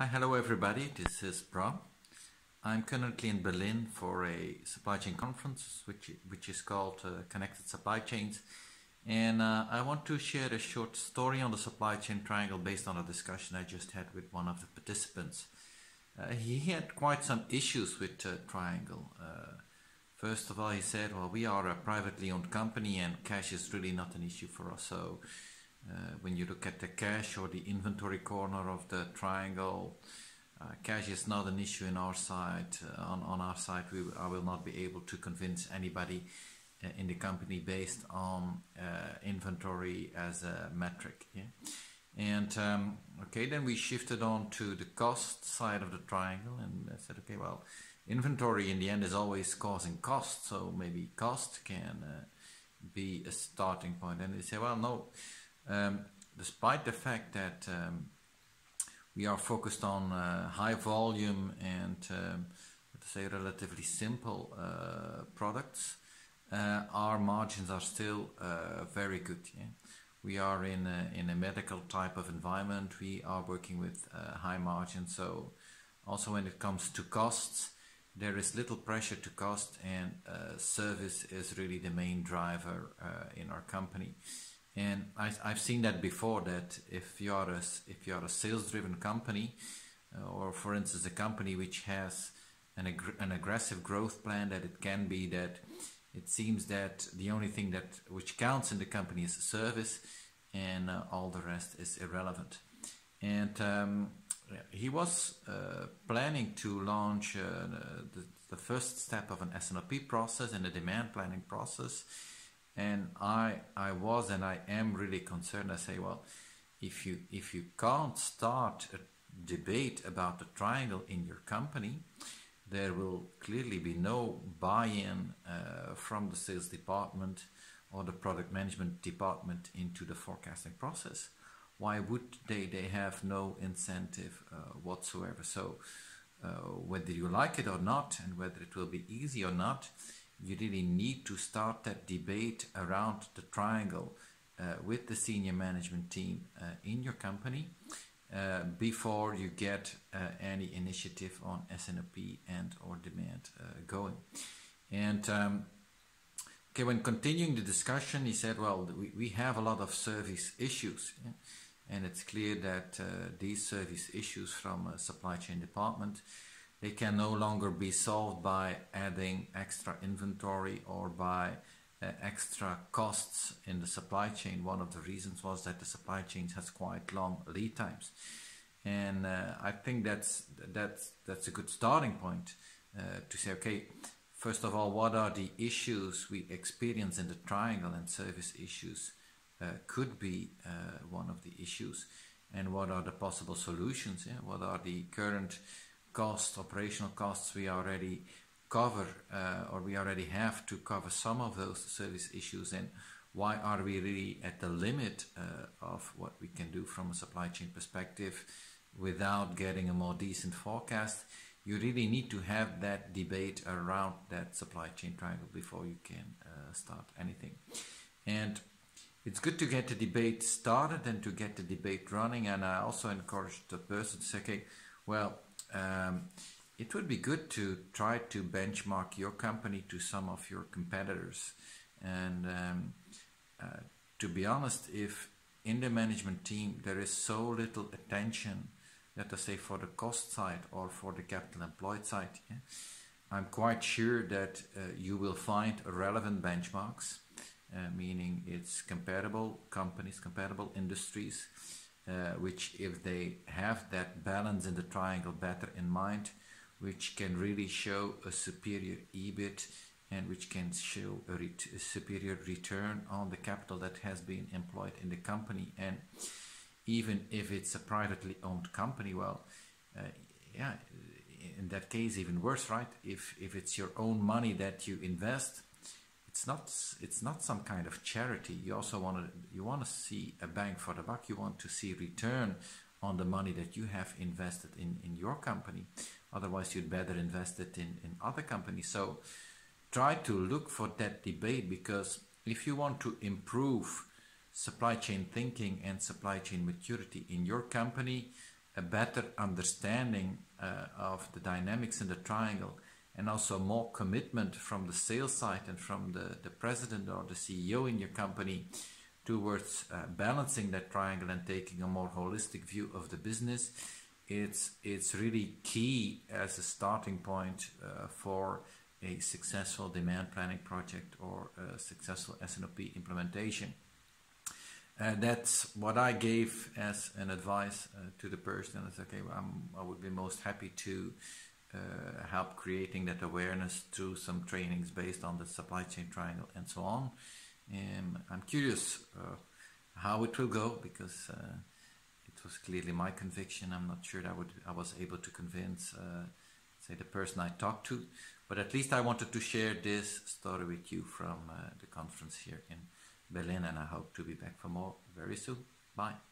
Hi, hello everybody. This is Bram. I'm currently in Berlin for a supply chain conference, which is called Connected Supply Chains, and I want to share a short story on the supply chain triangle based on a discussion I just had with one of the participants. He had quite some issues with triangle. First of all, he said, "Well, we are a privately owned company, and cash is really not an issue for us. So." When you look at the cash or the inventory corner of the triangle, cash is not an issue in our side. On our side, I will not be able to convince anybody in the company based on inventory as a metric. Yeah? And okay, then we shifted on to the cost side of the triangle, and I said, okay, well, inventory in the end is always causing cost, so maybe cost can be a starting point. And they say, well, no. Despite the fact that we are focused on high volume and let's say relatively simple products, our margins are still very good. Yeah? We are in a medical type of environment. We are working with high margins. So also when it comes to costs, there is little pressure to cost, and service is really the main driver in our company. And I've seen that before, that if you are a sales-driven company, or for instance a company which has an aggressive growth plan, that it can be that it seems that the only thing which counts in the company is service, and all the rest is irrelevant. And he was planning to launch the first step of an S&OP process and a demand planning process. And I was and I am really concerned. I say, well, if you can't start a debate about the triangle in your company, there will clearly be no buy-in from the sales department or the product management department into the forecasting process. Why would they have no incentive whatsoever? So whether you like it or not, and whether it will be easy or not, you really need to start that debate around the triangle with the senior management team in your company before you get any initiative on S&OP and or demand going. And okay, when continuing the discussion, he said, well, we have a lot of service issues. Yeah? And it's clear that these service issues from a supply chain department, they can no longer be solved by adding extra inventory or by extra costs in the supply chain. One of the reasons was that the supply chain has quite long lead times. And I think that's a good starting point to say, okay, first of all, what are the issues we experience in the triangle, and service issues could be one of the issues. And what are the possible solutions? Yeah? What are the current operational costs we already cover, or we already have to cover some of those service issues, and why are we really at the limit of what we can do from a supply chain perspective without getting a more decent forecast? You really need to have that debate around that supply chain triangle before you can start anything. And it's good to get the debate started and to get the debate running. And I also encourage the person to say, okay, well, it would be good to try to benchmark your company to some of your competitors. And to be honest, if in the management team there is so little attention, let us say for the cost side or for the capital employed side, yeah, I'm quite sure that you will find relevant benchmarks, meaning it's comparable companies, comparable industries, which, if they have that balance in the triangle better in mind, which can really show a superior EBIT, and which can show a superior return on the capital that has been employed in the company. And even if it's a privately owned company, well, yeah, in that case even worse, right? If it's your own money that you invest, it's not some kind of charity. You also want to see a bang for the buck. You want to see return on the money that you have invested in your company. Otherwise, you'd better invest it in other companies. So try to look for that debate, because if you want to improve supply chain thinking and supply chain maturity in your company, a better understanding of the dynamics in the triangle, and also more commitment from the sales side and from the president or the CEO in your company towards balancing that triangle and taking a more holistic view of the business, it's really key as a starting point for a successful demand planning project or a successful S&OP implementation. That's what I gave as an advice to the person. It's okay, I would be most happy to help creating that awareness through some trainings based on the supply chain triangle and so on. And I'm curious how it will go, because it was clearly my conviction. I'm not sure that I was able to convince, say, the person I talked to, but at least I wanted to share this story with you from the conference here in Berlin, and I hope to be back for more very soon. Bye.